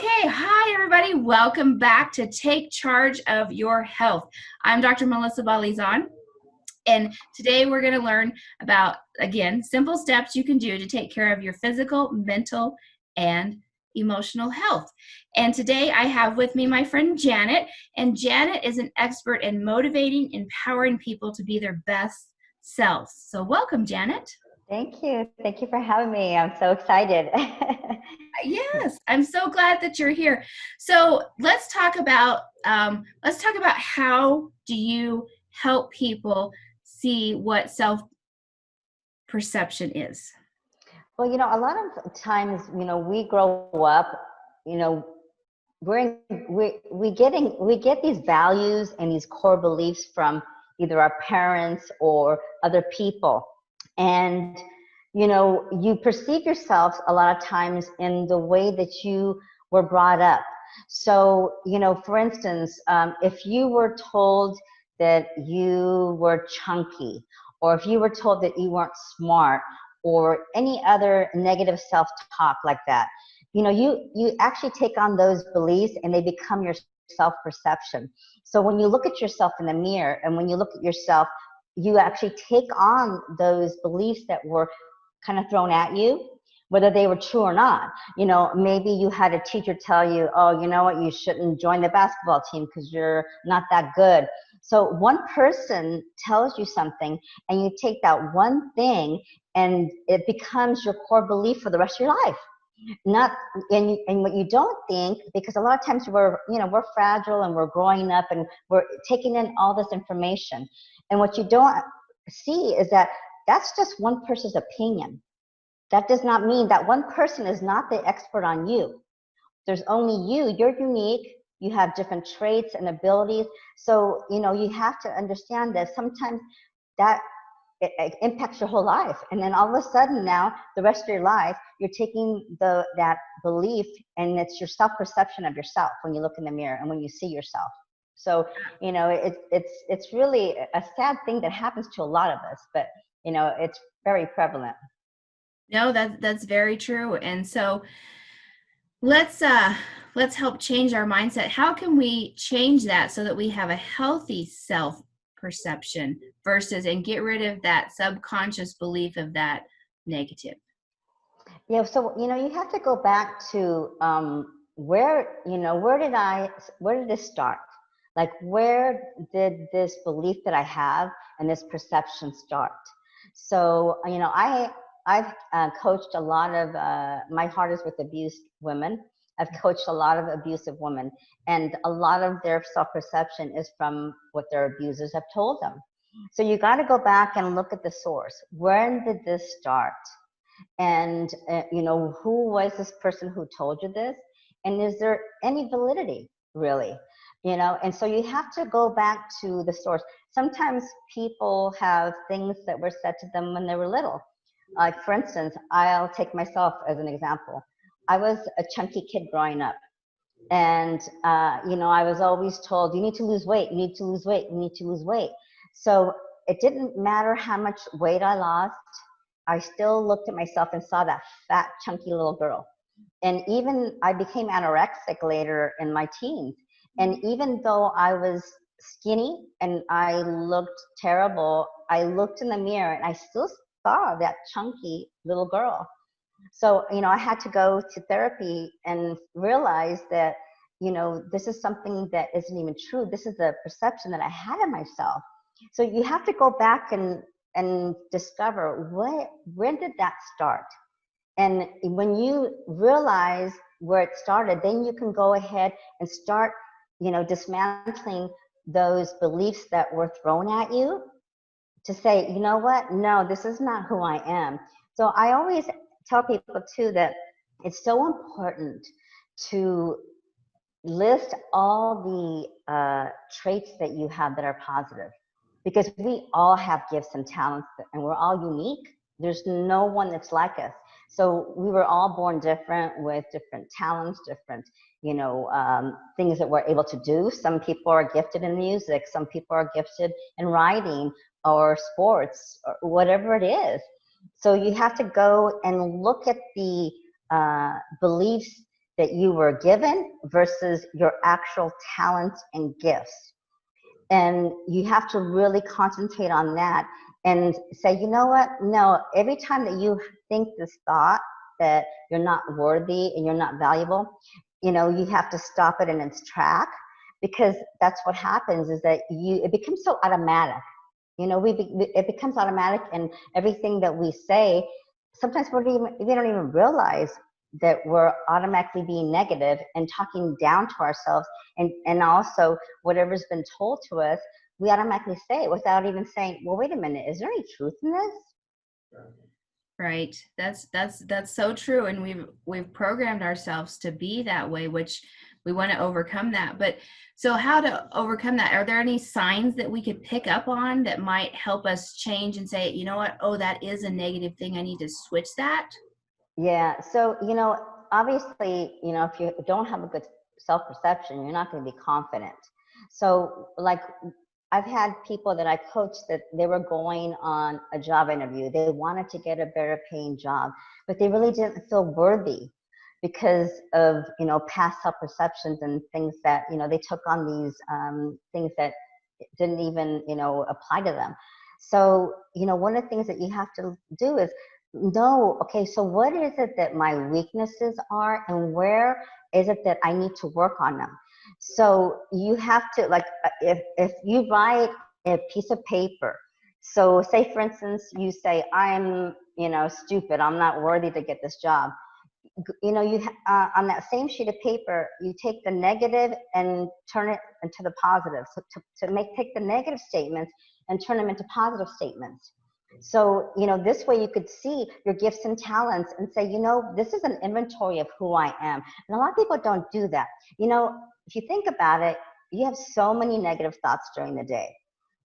Okay, hi everybody. Welcome back to Take Charge of Your Health. I'm Dr. Melissa Balizan, and today we're going to learn about, again, simple steps you can do to take care of your physical, mental, and emotional health. And today I have with me my friend Janet, and Janet is an expert in motivating, empowering people to be their best selves. So welcome, Janet. Thank you. Thank you for having me. I'm so excited. Yes, I'm so glad that you're here. So let's talk about how do you help people see what self-perception is? Well, a lot of times, we grow up, you know, we get these values and these core beliefs from either our parents or other people. And, you perceive yourself a lot of times in the way that you were brought up. So, for instance, if you were told that you were chunky, or if you were told that you weren't smart, or any other negative self-talk like that, you actually take on those beliefs and they become your self-perception. So when you look at yourself in the mirror and when you look at yourself, you actually take on those beliefs that were kind of thrown at you, whether they were true or not. Maybe you had a teacher tell you, oh, you know what, you shouldn't join the basketball team because you're not that good. So one person tells you something and you take that one thing and it becomes your core belief for the rest of your life. Not and what you don't think, because a lot of times we're fragile and we're growing up and we're taking in all this information, and what you don't see is that that's just one person's opinion. That does not mean that one person is not the expert on you. There's only you. You're unique. You have different traits and abilities. So you have to understand that sometimes that it impacts your whole life, and then all of a sudden now the rest of your life you're taking that belief, and it's your self-perception of yourself when you look in the mirror and when you see yourself. So it's really a sad thing that happens to a lot of us, but it's very prevalent. No, that's very true. And so let's help change our mindset. How can we change that so that we have a healthy self-perception versus and get rid of that subconscious belief of that negative? Yeah, so you have to go back to where did this start? Like, where did this belief that I have and this perception start? So I've coached a lot of my heart is with abused women. I've coached a lot of abusive women, and a lot of their self-perception is from what their abusers have told them. So you got to go back and look at the source. When did this start? And who was this person who told you this, and is there any validity, really? And so you have to go back to the source. Sometimes people have things that were said to them when they were little. Like, for instance, I'll take myself as an example. I was a chunky kid growing up, and I was always told, you need to lose weight, you need to lose weight, you need to lose weight. So it didn't matter how much weight I lost, I still looked at myself and saw that fat, chunky little girl. And even I became anorexic later in my teens. And even though I was skinny and I looked terrible, I looked in the mirror and I still saw that chunky little girl. So, I had to go to therapy and realize that, this is something that isn't even true. This is a perception that I had of myself. So you have to go back and discover when did that start. And when you realize where it started, then you can go ahead and start dismantling those beliefs that were thrown at you, to say, you know what, no, this is not who I am. So I always tell people too that it's so important to list all the traits that you have that are positive, because we all have gifts and talents and we're all unique. There's no one that's like us. So we were all born different, with different talents, different things that we're able to do. Some people are gifted in music, some people are gifted in writing or sports or whatever it is. So you have to go and look at the beliefs that you were given versus your actual talents and gifts. And you have to really concentrate on that and say, you know what? No, every time that you think this thought that you're not worthy and you're not valuable, you have to stop it in its track, because that's what happens is that it becomes so automatic. It becomes automatic, and everything that we say, sometimes we don't even realize that we're automatically being negative and talking down to ourselves, and also whatever's been told to us, we automatically say it without even saying, well, wait a minute, is there any truth in this? Right. That's so true. And we've programmed ourselves to be that way, which we want to overcome that. But so how to overcome that? Are there any signs that we could pick up on that might help us change and say, you know what? Oh, that is a negative thing. I need to switch that. Yeah. So, obviously, if you don't have a good self-perception, you're not going to be confident. So, like, I've had people that I coached that they were going on a job interview. They wanted to get a better paying job, but they really didn't feel worthy because of, past self-perceptions and things that, they took on these things that didn't even, apply to them. So, one of the things that you have to do is know, okay, so what is it that my weaknesses are, and where is it that I need to work on them? So you have to, like, if you write a piece of paper, so say for instance, you say, I'm, stupid, I'm not worthy to get this job. On that same sheet of paper, you take the negative and turn it into the positive. So take the negative statements and turn them into positive statements. So, this way you could see your gifts and talents and say, this is an inventory of who I am. And a lot of people don't do that. If you think about it, you have so many negative thoughts during the day.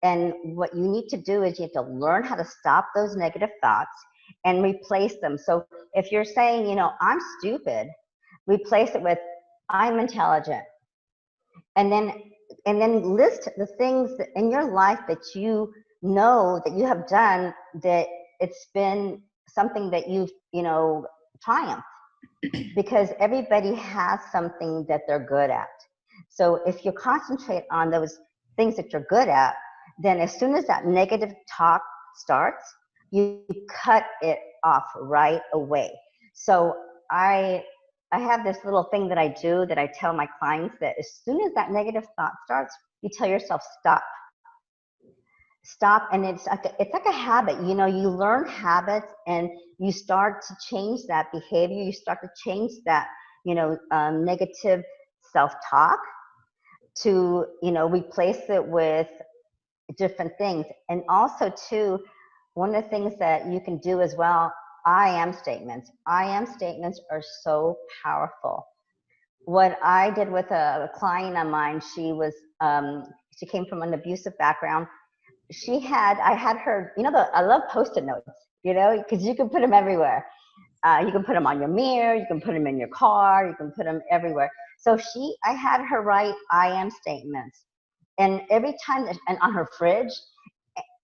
And what you need to do is you have to learn how to stop those negative thoughts and replace them. So if you're saying, I'm stupid, replace it with, I'm intelligent. And then list the things in your life that you know that you have done, that it's been something that you've, triumphed, because everybody has something that they're good at. So if you concentrate on those things that you're good at, then as soon as that negative talk starts, you cut it off right away. So I have this little thing that I do that I tell my clients, that as soon as that negative thought starts, you tell yourself, stop. And it's like a habit. You learn habits, and you start to change that behavior. You start to change that negative self-talk to replace it with different things. And also too, one of the things that you can do as well, I am statements are so powerful. What I did with a client of mine, she came from an abusive background. I had her, I love Post-it notes, because you can put them everywhere. You can put them on your mirror, you can put them in your car, you can put them everywhere. So I had her write I am statements. And every time, and on her fridge,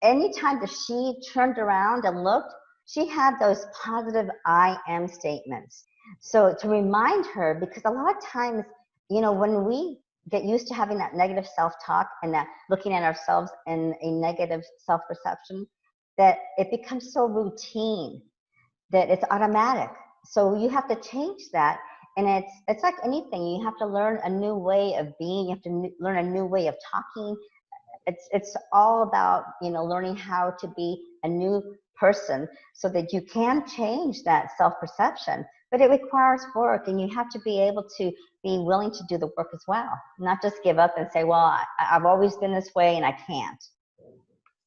anytime that she turned around and looked, she had those positive I am statements. So to remind her, because a lot of times, when we get used to having that negative self-talk and that looking at ourselves in a negative self-perception, that it becomes so routine that it's automatic. So you have to change that. And it's like anything. You have to learn a new way of being. You have to learn a new way of talking. It's all about learning how to be a new person, so that you can change that self-perception. But it requires work, and you have to be able to be willing to do the work as well, not just give up and say, well, I've always been this way and I can't.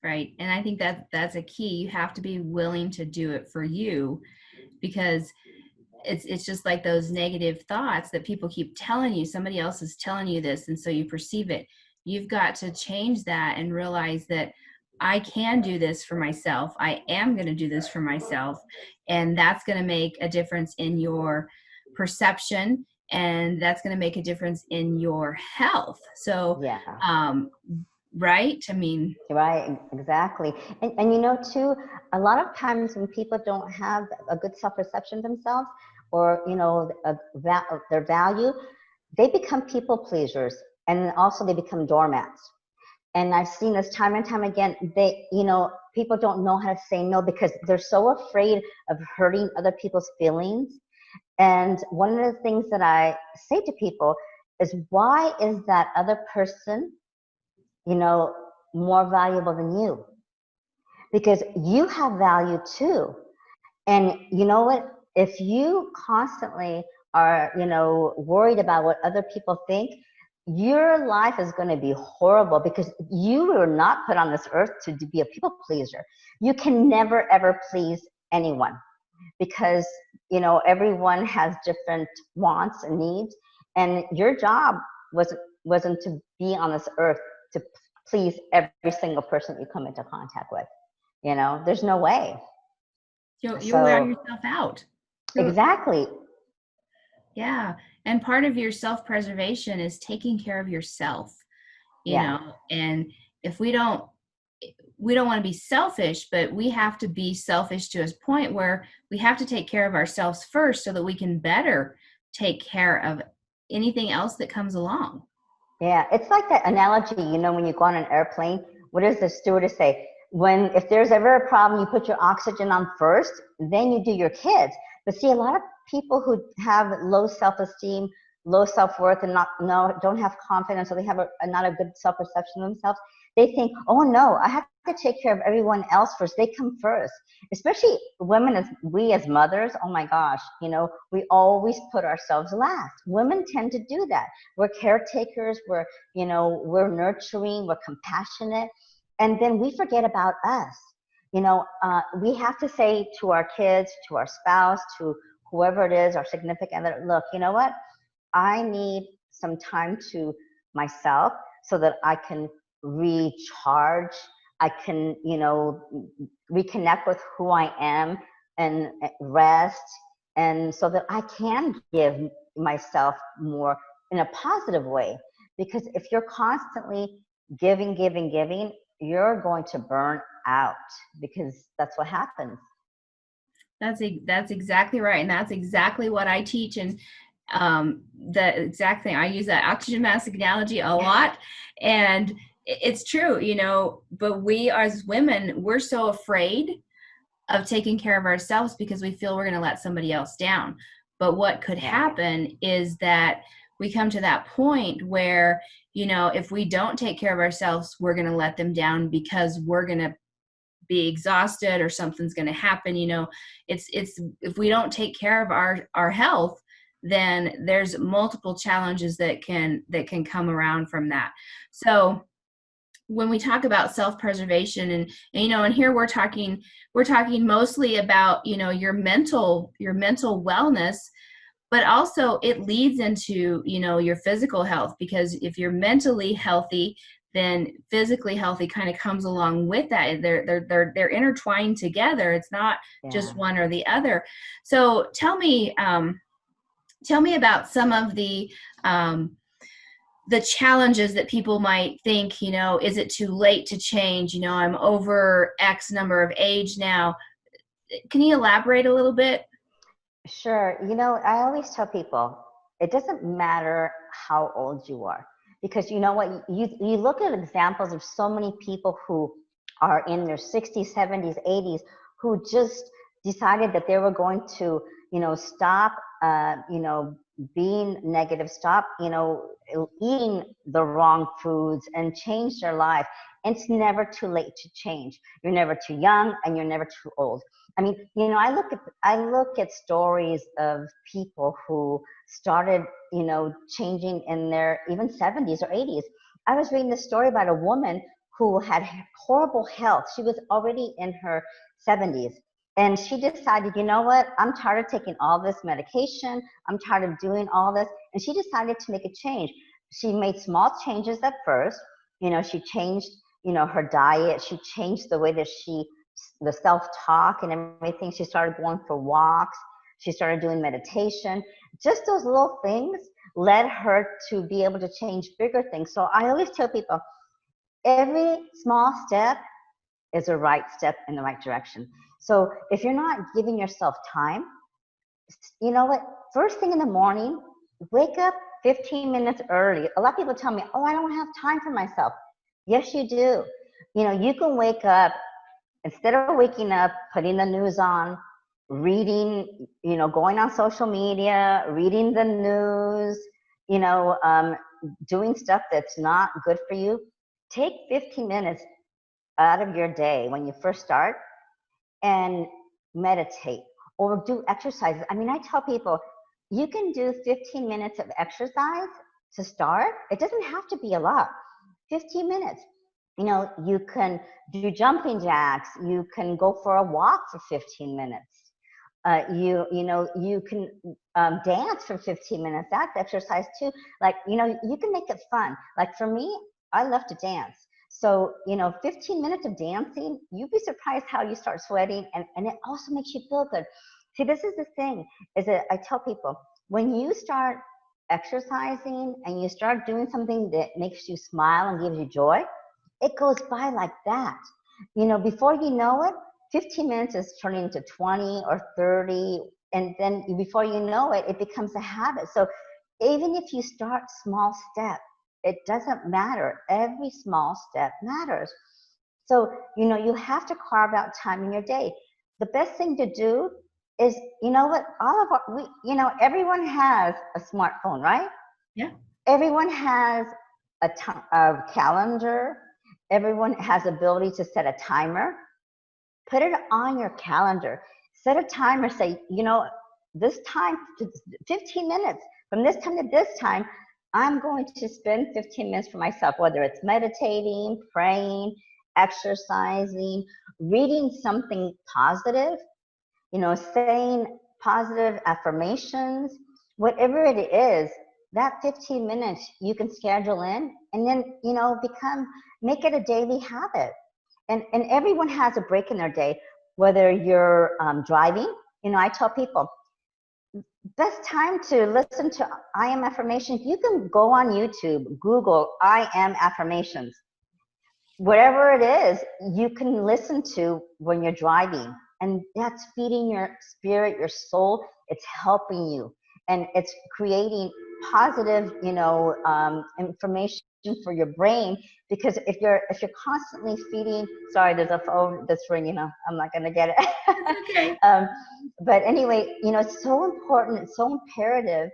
Right. And I think that's a key. You have to be willing to do it for you, because it's just like those negative thoughts that people keep telling you. Somebody else is telling you this, and so you perceive it. You've got to change that and realize that I can do this for myself. I am going to do this for myself. And that's going to make a difference in your perception, and that's going to make a difference in your health. So, Yeah. Right? I mean, right, exactly. And too, a lot of times when people don't have a good self-perception themselves, or their value, they become people pleasers, and also they become doormats. And I've seen this time and time again. People don't know how to say no because they're so afraid of hurting other people's feelings. And one of the things that I say to people is, why is that other person, more valuable than you? Because you have value too. And you know what? If you constantly are, worried about what other people think, your life is going to be horrible, because you were not put on this earth to be a people pleaser. You can never, ever please anyone, because, everyone has different wants and needs. And your job wasn't to be on this earth to please every single person that you come into contact with. There's no way. You'll wear So yourself out. exactly. Yeah. And part of your self-preservation is taking care of yourself, Yeah. and if we don't want to be selfish, but we have to be selfish to a point where we have to take care of ourselves first so that we can better take care of anything else that comes along. Yeah, it's like that analogy, when you go on an airplane, what does the stewardess say? If there's ever a problem, you put your oxygen on first, then you do your kids. But see, a lot of people who have low self-esteem, low self-worth, and don't have confidence, or they have not a good self-perception of themselves, they think, oh no, I have to take care of everyone else first. They come first. Especially women, as mothers, oh my gosh, we always put ourselves last. Women tend to do that. We're caretakers, we're nurturing, we're compassionate, and then we forget about us. We have to say to our kids, to our spouse, to whoever it is, our significant other, look, you know what? I need some time to myself so that I can recharge. I can, reconnect with who I am and rest. And so that I can give myself more in a positive way. Because if you're constantly giving, giving, giving, you're going to burn out, because that's what happens. That's exactly right, and that's exactly what I teach. And the exact thing, I use that oxygen mask analogy a lot, and it's true, but we as women, we're so afraid of taking care of ourselves because we feel we're going to let somebody else down. But what could happen is that we come to that point where, if we don't take care of ourselves, we're going to let them down because we're going to be exhausted or something's going to happen. It's if we don't take care of our health, then there's multiple challenges that can come around from that. So when we talk about self-preservation, and here we're talking mostly about your mental wellness, but also it leads into your physical health, because if you're mentally healthy, then physically healthy kind of comes along with that. They're intertwined together. It's not just one or the other. So tell me about some of the challenges that people might think, is it too late to change? I'm over X number of age now. Can you elaborate a little bit? Sure. I always tell people, it doesn't matter how old you are, because you know what? You look at examples of so many people who are in their 60s, 70s, 80s, who just decided that they were going to, stop, being negative, stop, eating the wrong foods, and change their life. It's never too late to change. You're never too young, and you're never too old. I mean, I look at stories of people who started, changing in their even 70s or 80s. I was reading this story about a woman who had horrible health. She was already in her 70s. And she decided, you know what? I'm tired of taking all this medication. I'm tired of doing all this. And she decided to make a change. She made small changes at first. She changed, her diet. She changed the way that the self-talk and everything. She started going for walks. She started doing meditation. Just those little things led her to be able to change bigger things. So I always tell people, every small step is a right step in the right direction. So if you're not giving yourself time, You know what? First thing in the morning, wake up 15 minutes early. A lot of people tell me, oh, I don't have time for myself. Yes, you do. You know, you can wake up, instead of waking up, putting the news on, reading, you know, going on social media, reading the news, you know, doing stuff that's not good for you. Take 15 minutes out of your day when you first start and meditate or do exercises. I mean, I tell people you can do 15 minutes of exercise to start. It doesn't have to be a lot. 15 minutes. You know, you can do jumping jacks. You can go for a walk for 15 minutes. You know, you can dance for 15 minutes. That's exercise too. Like, you know, you can make it fun. Like for me, I love to dance. So, you know, 15 minutes of dancing, you'd be surprised how you start sweating, and it also makes you feel good. See, this is the thing, is that I tell people, when you start exercising and you start doing something that makes you smile and gives you joy, it goes by like that. You know, before you know it, 15 minutes is turning into 20 or 30, and then before you know it, it becomes a habit. So even if you start small steps, it doesn't matter. Every small step matters. So, you know, you have to carve out time in your day. The best thing to do is, you know what, all of you know, everyone has a smartphone, right? Yeah. Everyone has a calendar. Everyone has ability to set a timer. Put it on your calendar. Set a timer. Say, you know, this time, 15 minutes. From this time to this time, I'm going to spend 15 minutes for myself, whether it's meditating, praying, exercising, reading something positive, you know, saying positive affirmations, whatever it is, that 15 minutes you can schedule in, and then, you know, make it a daily habit. And everyone has a break in their day, whether you're driving. You know, I tell people, best time to listen to I am affirmations. You can go on YouTube, Google I am affirmations. Whatever it is, you can listen to when you're driving. And that's feeding your spirit, your soul. It's helping you. And it's creating positive, you know, information for your brain. Because if you're constantly feeding, sorry, there's a phone that's ringing. I'm not going to get it. Okay. But anyway, you know, it's so important. It's so imperative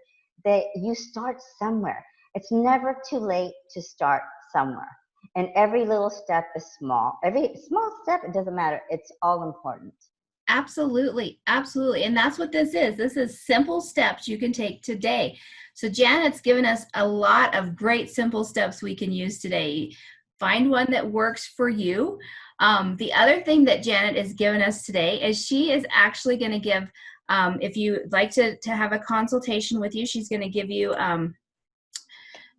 that you start somewhere. It's never too late to start somewhere. And every little step is small. Every small step, it doesn't matter. It's all important. Absolutely. Absolutely. And that's what this is. This is simple steps you can take today. So Janet's given us a lot of great simple steps we can use today. Find one that works for you. The other thing that Janet has given us today is she is actually going to give, if you'd like to have a consultation with you, she's going to give you,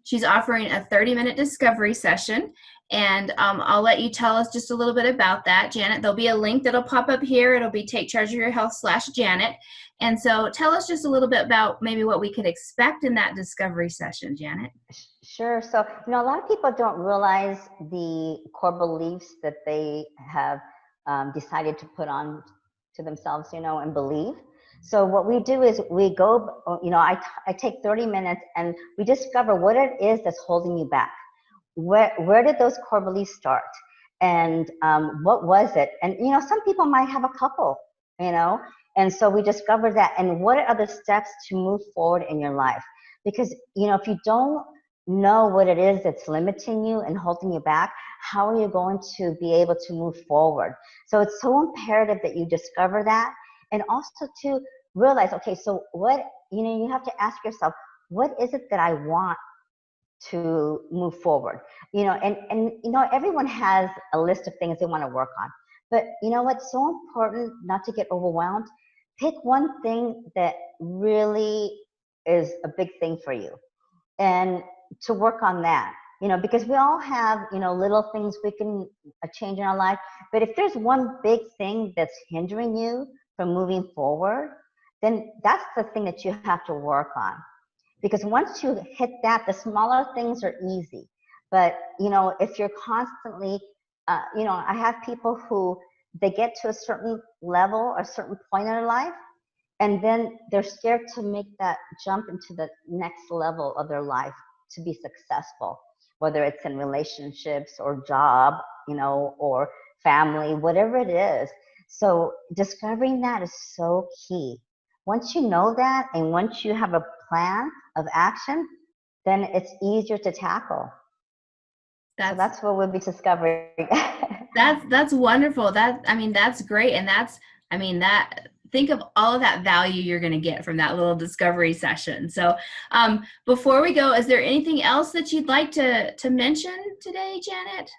she's offering a 30-minute discovery session. And I'll let you tell us just a little bit about that, Janet. There'll be a link that'll pop up here. It'll be Take Charge of Your Health /Janet. And so tell us just a little bit about maybe what we could expect in that discovery session, Janet. Sure. So, you know, a lot of people don't realize the core beliefs that they have decided to put on to themselves, you know, and believe. So what we do is we go, you know, I take 30 minutes and we discover what it is that's holding you back. Where did those core beliefs start? And what was it? And, you know, some people might have a couple, you know, and so we discover that. And what are the steps to move forward in your life? Because, you know, if you don't know what it is that's limiting you and holding you back, how are you going to be able to move forward? So it's so imperative that you discover that, and also to realize, okay, so what, you know, you have to ask yourself, what is it that I want to move forward? You know, and you know, everyone has a list of things they want to work on, but you know what's so important, not to get overwhelmed. Pick one thing that really is a big thing for you, and to work on that, you know, because we all have, you know, little things we can change in our life. But if there's one big thing that's hindering you from moving forward, then that's the thing that you have to work on. Because once you hit that, the smaller things are easy. But, you know, if you're constantly, you know, I have people who, they get to a certain level or a certain point in their life, and then they're scared to make that jump into the next level of their life to be successful, whether it's in relationships or job, or family, whatever it is. So discovering that is so key. Once you know that, and once you have a plan of action, then it's easier to tackle. So That's that's what we'll be discovering. that's wonderful. That's great. And that think of all of that value you're going to get from that little discovery session. So before we go, is there anything else that you'd like to mention today, Janet?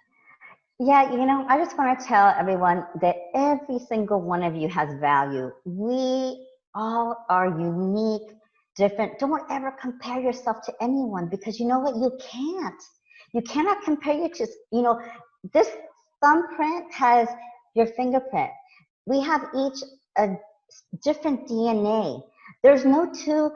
Yeah, I just want to tell everyone that every single one of you has value. We all are unique, different. Don't ever compare yourself to anyone, because you know what? You can't. You cannot compare you to, this thumbprint has your fingerprint. We have each a different DNA. There's no two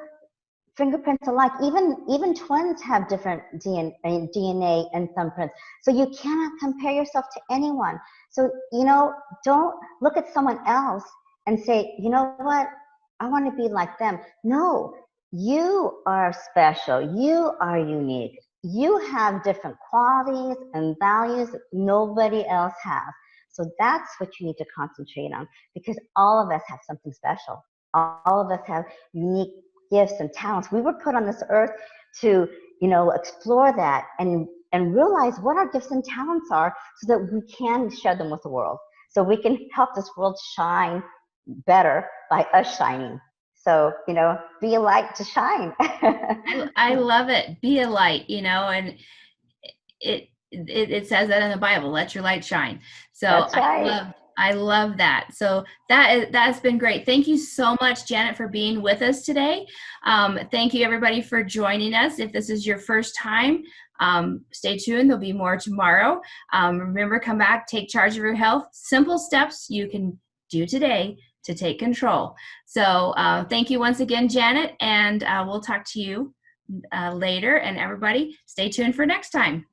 fingerprints alike. Even twins have different DNA and thumbprints. So you cannot compare yourself to anyone. So, don't look at someone else and say, you know what, I want to be like them. No, you are special. You are unique. You have different qualities and values that nobody else has. So that's what you need to concentrate on, because all of us have something special. All of us have unique gifts and talents. We were put on this earth to, explore that and realize what our gifts and talents are, so that we can share them with the world. So we can help this world shine better by us shining. So, be a light to shine. I love it. Be a light, and it says that in the Bible, let your light shine. So That's right. I love that. So that's been great. Thank you so much, Janet, for being with us today. Thank you, everybody, for joining us. If this is your first time, stay tuned. There'll be more tomorrow. Remember, come back, take charge of your health. Simple steps you can do today to take control. So thank you once again, Janet, and we'll talk to you later. And everybody, stay tuned for next time.